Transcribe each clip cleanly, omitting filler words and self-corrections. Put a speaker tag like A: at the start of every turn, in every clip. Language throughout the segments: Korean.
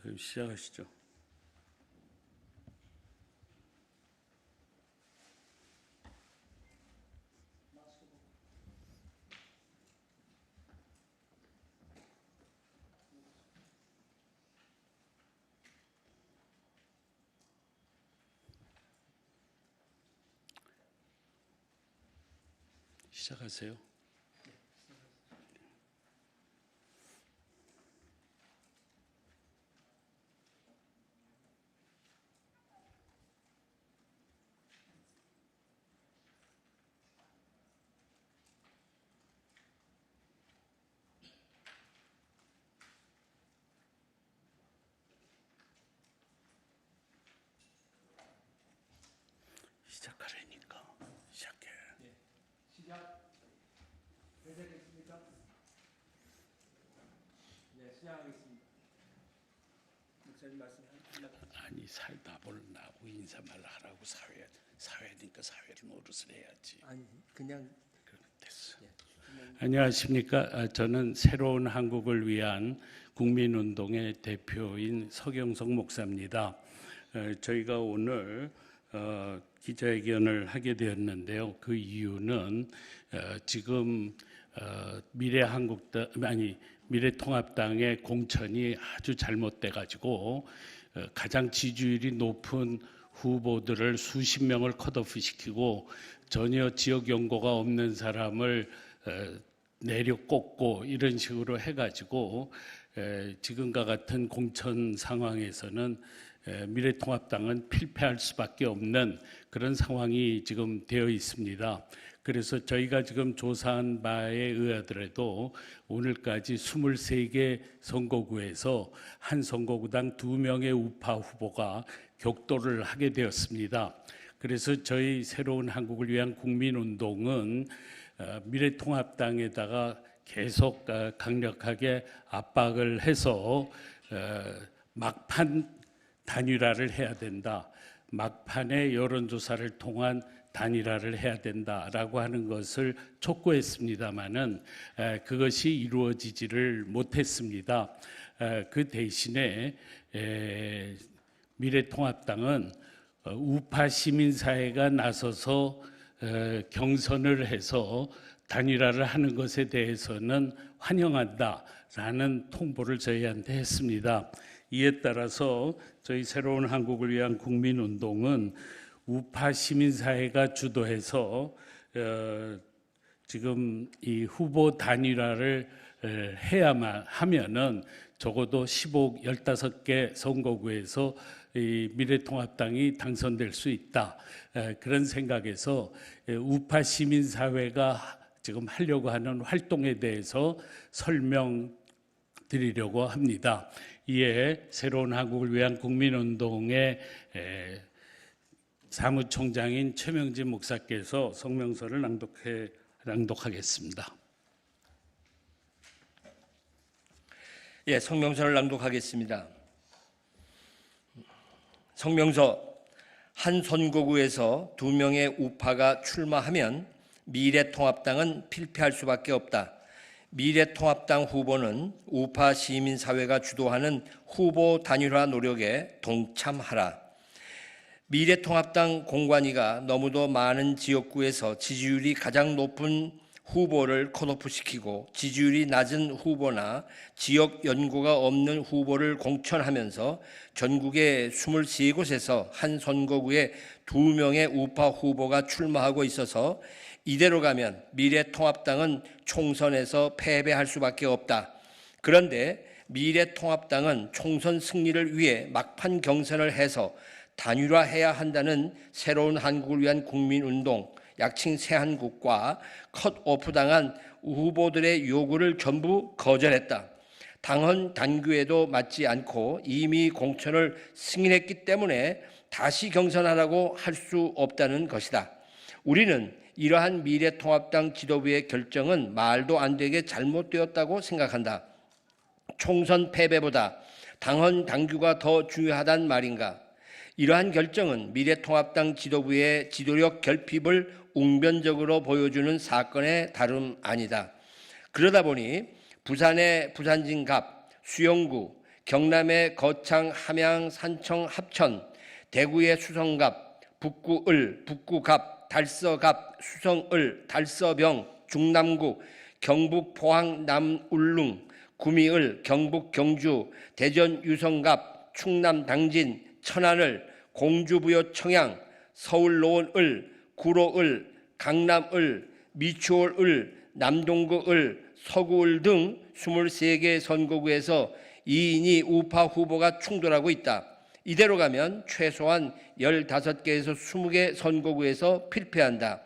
A: 그럼 시작하시죠. 시작하세요. 시작하라니까. 시작해.
B: 네, 시작. 되겠습니까? 네, 시작하겠습니다. 목사님 말씀하십니다.
A: 아니 살다 보려고 인사말 하라고 사회니까 사회를 노릇을 해야지.
B: 아니 그냥
A: 그럼 됐어.
B: 네,
A: 안녕하십니까? 저는 새로운 한국을 위한 국민운동의 대표인 서경석 목사입니다. 저희가 오늘 기자회견을 하게 되었는데요. 그 이유는 지금 미래통합당의 공천이 아주 잘못돼 가지고 가장 지지율이 높은 후보들을 수십 명을 컷오프 시키고 전혀 지역 연고가 없는 사람을 내려 꽂고 이런 식으로 해가지고 지금과 같은 공천 상황에서는 미래통합당은 필패할 수밖에 없는 그런 상황이 지금 되어 있습니다. 그래서 저희가 지금 조사한 바에 의하더라도 오늘까지 23개 선거구에서 한 선거구당 2명의 우파 후보가 격돌을 하게 되었습니다. 그래서 저희 새로운 한국을 위한 국민운동은 미래통합당에다가 계속 강력하게 압박을 해서 막판 단일화를 해야 된다. 막판에 여론조사를 통한 단일화를 해야 된다라고 하는 것을 촉구했습니다마는 그것이 이루어지지를 못했습니다. 그 대신에 미래통합당은 우파 시민사회가 나서서 경선을 해서 단일화를 하는 것에 대해서는 환영한다라는 통보를 저희한테 했습니다. 이에 따라서 저희 새로운 한국을 위한 국민운동은 우파 시민사회가 주도해서 지금 이 후보 단일화를 해야만 하면은 적어도 15개 선거구에서 이 미래통합당이 당선될 수 있다. 그런 생각에서 우파 시민사회가 지금 하려고 하는 활동에 대해서 설명드리려고 합니다. 이에 새로운 한국을 위한 국민운동의 사무총장인 최명진 목사께서 성명서를 낭독하겠습니다.
B: 예, 성명서를 낭독하겠습니다. 성명서. 한 선거구에서 2명의 우파가 출마하면 미래통합당은 필패할 수밖에 없다. 미래통합당 후보는 우파 시민사회가 주도하는 후보 단일화 노력에 동참하라. 미래통합당 공관위가 너무도 많은 지역구에서 지지율이 가장 높은 후보를 컷오프시키고 지지율이 낮은 후보나 지역 연고가 없는 후보를 공천하면서 전국의 23곳에서 한 선거구에 2명의 우파 후보가 출마하고 있어서 이대로 가면 미래통합당은 총선에서 패배할 수밖에 없다. 그런데 미래통합당은 총선 승리를 위해 막판 경선을 해서 단일화해야 한다는 새로운 한국을 위한 국민운동, 약칭 새한국과 컷오프당한 후보들의 요구를 전부 거절했다. 당헌 당규에도 맞지 않고 이미 공천을 승인했기 때문에 다시 경선하라고 할 수 없다는 것이다. 우리는 이러한 미래통합당 지도부의 결정은 말도 안 되게 잘못되었다고 생각한다. 총선 패배보다 당헌 당규가 더 중요하단 말인가? 이러한 결정은 미래통합당 지도부의 지도력 결핍을 웅변적으로 보여주는 사건의 다름 아니다. 그러다 보니 부산의 부산진갑, 수영구, 경남의 거창, 함양, 산청, 합천, 대구의 수성갑, 북구을, 북구갑, 달서갑, 수성을, 달서병, 중남구, 경북 포항 남울릉, 구미을, 경북 경주, 대전 유성갑, 충남 당진, 천안을, 공주부여 청양, 서울 노원을, 구로을, 강남을, 미추홀을, 남동구을, 서구을 등 23개 선거구에서 2인이 우파 후보가 충돌하고 있다. 이대로 가면 최소한 15개에서 20개 선거구에서 필패한다.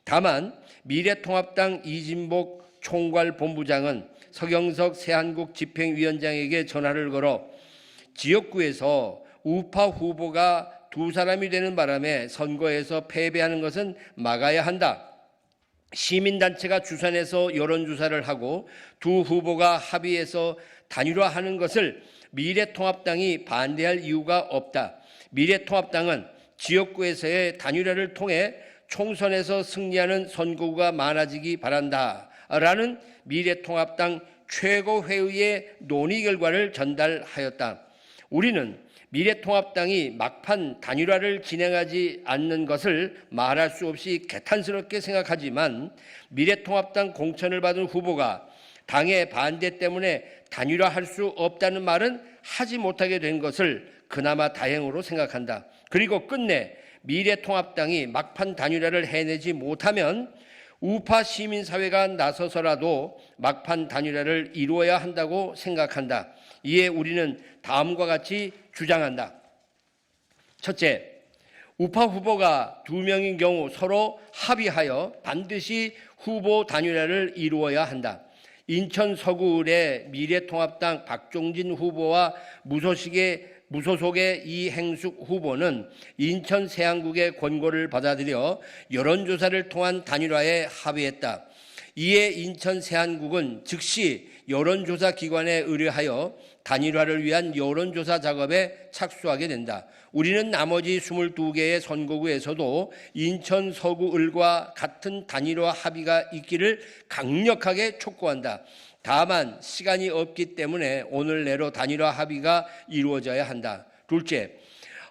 B: 다만 미래통합당 이진복 총괄본부장은 서경석 새한국 집행위원장에게 전화를 걸어 지역구에서 우파 후보가 2사람이 되는 바람에 선거에서 패배하는 것은 막아야 한다. 시민단체가 주선해서 여론조사를 하고 두 후보가 합의해서 단일화하는 것을 미래통합당이 반대할 이유가 없다. 미래통합당은 지역구에서의 단일화를 통해 총선에서 승리하는 선거구가 많아지기 바란다. 라는 미래통합당 최고회의의 논의 결과를 전달하였다. 우리는 미래통합당이 막판 단일화를 진행하지 않는 것을 말할 수 없이 개탄스럽게 생각하지만 미래통합당 공천을 받은 후보가 당의 반대 때문에 단일화할 수 없다는 말은 하지 못하게 된 것을 그나마 다행으로 생각한다. 그리고 끝내 미래통합당이 막판 단일화를 해내지 못하면 우파 시민사회가 나서서라도 막판 단일화를 이루어야 한다고 생각한다. 이에 우리는 다음과 같이 주장한다. 첫째, 우파 후보가 2명인 경우 서로 합의하여 반드시 후보 단일화를 이루어야 한다. 인천 서구을의 미래통합당 박종진 후보와 무소속의 이행숙 후보는 인천 세안국의 권고를 받아들여 여론조사를 통한 단일화에 합의했다. 이에 인천 세안국은 즉시 여론조사 기관에 의뢰하여 단일화를 위한 여론조사 작업에 착수하게 된다. 우리는 나머지 22개의 선거구에서도 인천 서구을과 같은 단일화 합의가 있기를 강력하게 촉구한다. 다만 시간이 없기 때문에 오늘 내로 단일화 합의가 이루어져야 한다. 둘째,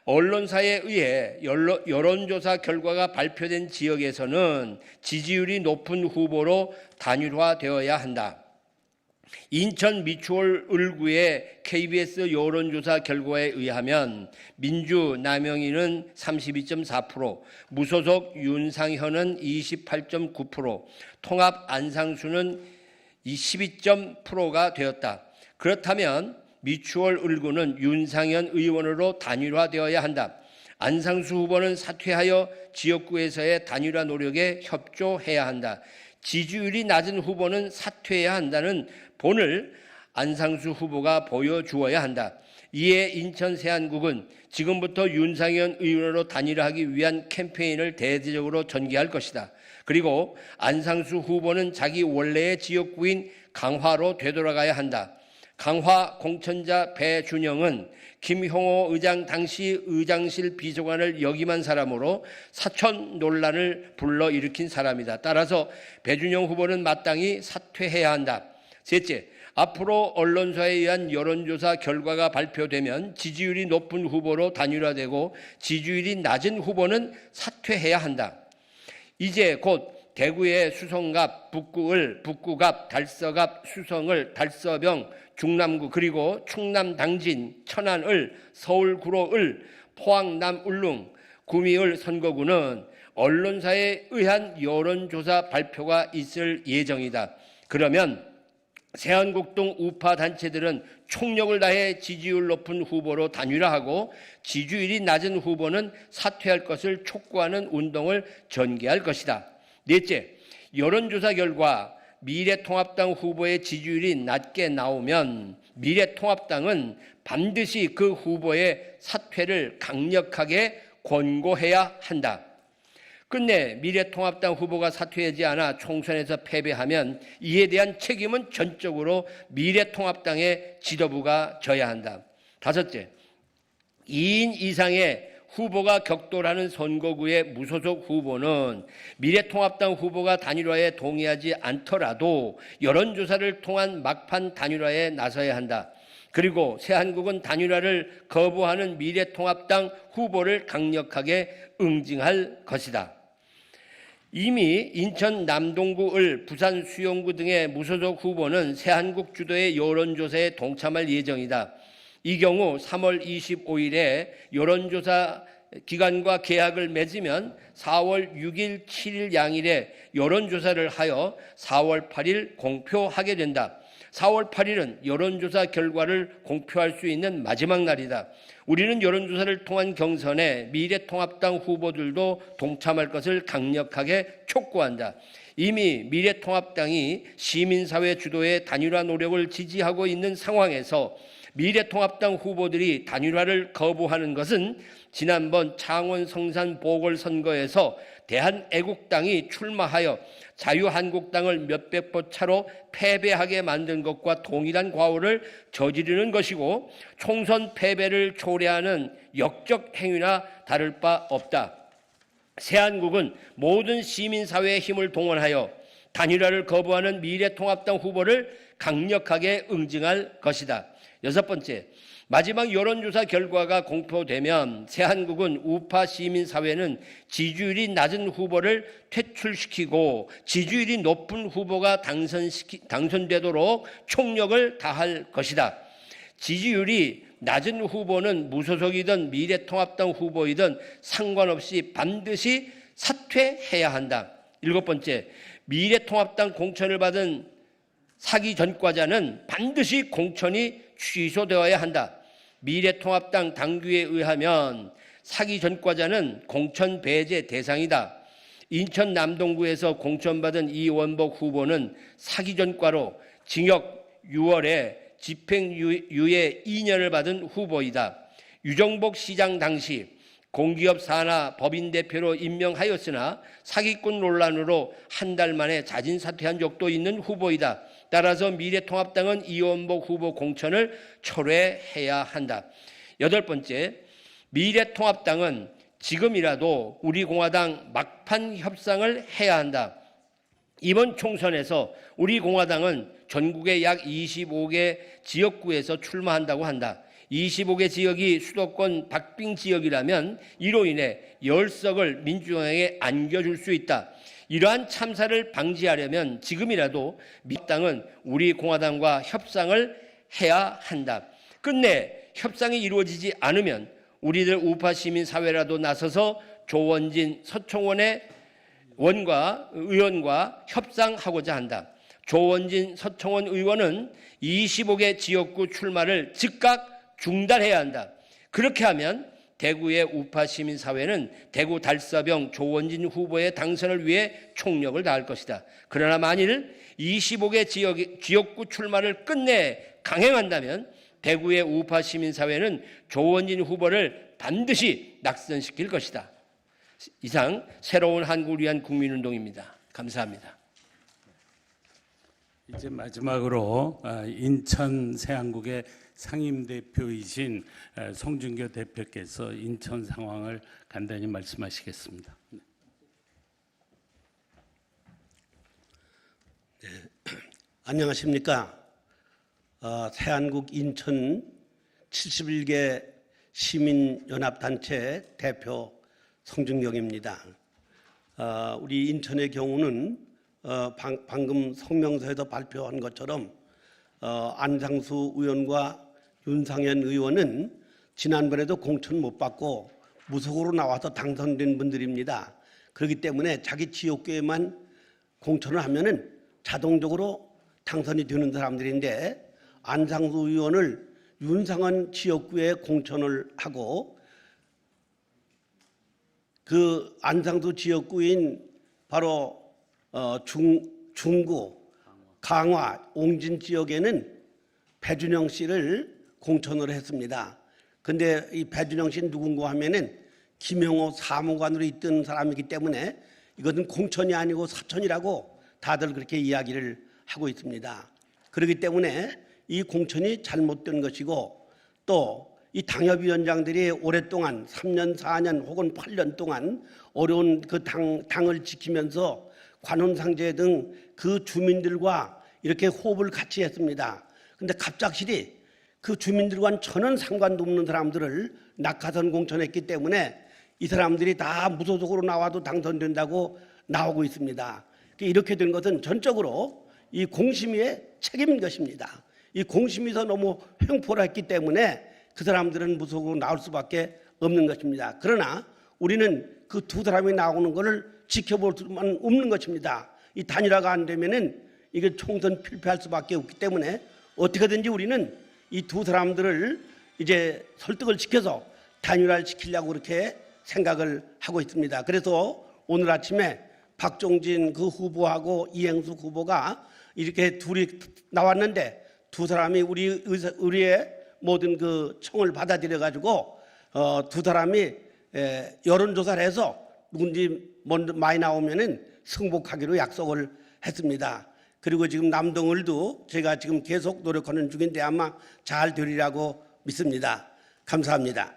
B: 언론사에 의해 여론조사 결과가 발표된 지역에서는 지지율이 높은 후보로 단일화되어야 한다. 인천 미추홀 을구의 KBS 여론조사 결과에 의하면 민주 남영희는 32.4%, 무소속 윤상현은 28.9%, 통합 안상수는 12.0%가 되었다. 그렇다면 미추홀 을구는 윤상현 의원으로 단일화되어야 한다. 안상수 후보는 사퇴하여 지역구에서의 단일화 노력에 협조해야 한다. 지지율이 낮은 후보는 사퇴해야 한다는 본을 안상수 후보가 보여주어야 한다. 이에 인천 세안국은 지금부터 윤상현 의원으로 단일화하기 위한 캠페인을 대대적으로 전개할 것이다. 그리고 안상수 후보는 자기 원래의 지역구인 강화로 되돌아가야 한다. 강화 공천자 배준영은 김형호 의장 당시 의장실 비서관을 역임한 사람으로 사천 논란을 불러일으킨 사람이다. 따라서 배준영 후보는 마땅히 사퇴해야 한다. 셋째, 앞으로 언론사에 의한 여론조사 결과가 발표되면 지지율이 높은 후보로 단일화되고 지지율이 낮은 후보는 사퇴해야 한다. 이제 곧 대구의 수성갑, 북구을, 북구갑, 달서갑, 수성을, 달서병, 중남구 그리고 충남 당진, 천안을, 서울 구로을, 포항 남울릉, 구미을 선거구는 언론사에 의한 여론조사 발표가 있을 예정이다. 그러면 세안국 등 우파 단체들은 총력을 다해 지지율 높은 후보로 단일화하고 지지율이 낮은 후보는 사퇴할 것을 촉구하는 운동을 전개할 것이다. 넷째, 여론조사 결과 미래통합당 후보의 지지율이 낮게 나오면 미래통합당은 반드시 그 후보의 사퇴를 강력하게 권고해야 한다. 끝내 미래통합당 후보가 사퇴하지 않아 총선에서 패배하면 이에 대한 책임은 전적으로 미래통합당의 지도부가 져야 한다. 다섯째, 2인 이상의 후보가 격돌하는 선거구의 무소속 후보는 미래통합당 후보가 단일화에 동의하지 않더라도 여론조사를 통한 막판 단일화에 나서야 한다. 그리고 새한국은 단일화를 거부하는 미래통합당 후보를 강력하게 응징할 것이다. 이미 인천 남동구 을 부산 수용구 등의 무소속 후보는 새한국 주도의 여론조사에 동참할 예정이다. 이 경우 3월 25일에 여론조사 기관과 계약을 맺으면 4월 6일, 7일 양일에 여론조사를 하여 4월 8일 공표하게 된다. 4월 8일은 여론조사 결과를 공표할 수 있는 마지막 날이다. 우리는 여론조사를 통한 경선에 미래통합당 후보들도 동참할 것을 강력하게 촉구한다. 이미 미래통합당이 시민사회 주도의 단일화 노력을 지지하고 있는 상황에서 미래통합당 후보들이 단일화를 거부하는 것은 지난번 창원 성산 보궐선거에서 대한애국당이 출마하여 자유한국당을 몇백 표 차로 패배하게 만든 것과 동일한 과오를 저지르는 것이고 총선 패배를 초래하는 역적 행위나 다를 바 없다. 새한국은 모든 시민사회의 힘을 동원하여 단일화를 거부하는 미래통합당 후보를 강력하게 응징할 것이다. 6번째, 마지막 여론조사 결과가 공표되면 새한국은 우파 시민사회는 지지율이 낮은 후보를 퇴출시키고 지지율이 높은 후보가 당선되도록 총력을 다할 것이다. 지지율이 낮은 후보는 무소속이든 미래통합당 후보이든 상관없이 반드시 사퇴해야 한다. 7번째, 미래통합당 공천을 받은 사기 전과자는 반드시 공천이 취소되어야 한다. 미래통합당 당규에 의하면 사기 전과자는 공천 배제 대상이다. 인천 남동구에서 공천받은 이원복 후보는 사기 전과로 징역 6월에 집행유예 2년을 받은 후보이다. 유정복 시장 당시 공기업 산하 법인 대표로 임명하였으나 사기꾼 논란으로 한 달 만에 자진 사퇴한 적도 있는 후보이다. 따라서 미래통합당은 이원복 후보 공천을 철회해야 한다. 8번째, 미래통합당은 지금이라도 우리공화당 막판 협상을 해야 한다. 이번 총선에서 우리공화당은 전국의 약 25개 지역구에서 출마한다고 한다. 25개 지역이 수도권 박빙 지역이라면 이로 인해 10석을 민주당에 안겨줄 수 있다. 이러한 참사를 방지하려면 지금이라도 민주당은 우리 공화당과 협상을 해야 한다. 끝내 협상이 이루어지지 않으면 우리들 우파 시민사회라도 나서서 조원진 서청원의 의원과 협상하고자 한다. 조원진 서청원 의원은 25개 지역구 출마를 즉각 중단해야 한다. 그렇게 하면 대구의 우파 시민사회는 대구 달서병 조원진 후보의 당선을 위해 총력을 다할 것이다. 그러나 만일 25개 지역구 출마를 끝내 강행한다면 대구의 우파 시민사회는 조원진 후보를 반드시 낙선시킬 것이다. 이상 새로운 한국을 위한 국민운동입니다. 감사합니다.
A: 이제 마지막으로 인천 새한국의 상임대표이신 송준교 대표께서 인천 상황을 간단히 말씀하시겠습니다.
C: 네, 안녕하십니까. 새한국 인천 71개 시민연합단체 대표 송준경입니다. 우리 인천의 경우는 방금 성명서에도 발표한 것처럼 안상수 의원과 윤상현 의원은 지난번에도 공천 못 받고 무소속으로 나와서 당선된 분들입니다. 그렇기 때문에 자기 지역구에만 공천을 하면은 자동적으로 당선이 되는 사람들인데 안상수 의원을 윤상현 지역구에 공천을 하고 그 안상수 지역구인 바로 중구, 강화, 옹진 지역에는 배준영 씨를 공천을 했습니다. 근데 이 배준영 씨는 누군가 하면은 김영호 사무관으로 있던 사람이기 때문에 이것은 공천이 아니고 사천이라고 다들 그렇게 이야기를 하고 있습니다. 그렇기 때문에 이 공천이 잘못된 것이고 또 이 당협위원장들이 오랫동안 3년, 4년 혹은 8년 동안 어려운 그 당을 지키면서 관혼상제 등 그 주민들과 이렇게 호흡을 같이 했습니다. 근데 갑작스레 그 주민들과는 전혀 상관도 없는 사람들을 낙하산 공천했기 때문에 이 사람들이 다 무소속으로 나와도 당선된다고 나오고 있습니다. 이렇게 된 것은 전적으로 이 공심위의 책임인 것입니다. 이 공심위에서 너무 횡포를 했기 때문에 그 사람들은 무소속으로 나올 수밖에 없는 것입니다. 그러나 우리는 그 두 사람이 나오는 것을 지켜볼 수만 없는 것입니다. 이 단일화가 안 되면은 이게 총선 필패할 수밖에 없기 때문에 어떻게든지 우리는 이 두 사람들을 이제 설득을 시켜서 단일화를 시키려고 그렇게 생각을 하고 있습니다. 그래서 오늘 아침에 박종진 그 후보하고 이행숙 후보가 이렇게 둘이 나왔는데 두 사람이 우리의 모든 그 청을 받아들여 가지고 두 사람이 여론조사를 해서 누군지 먼저 많이 나오면은 승복하기로 약속을 했습니다. 그리고 지금 남동을도 제가 지금 계속 노력하는 중인데 아마 잘 되리라고 믿습니다. 감사합니다.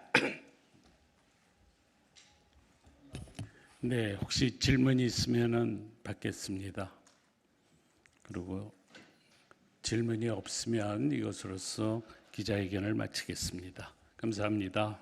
A: 네, 혹시 질문이 있으면은 받겠습니다. 그리고 질문이 없으면 이것으로서 기자회견을 마치겠습니다. 감사합니다.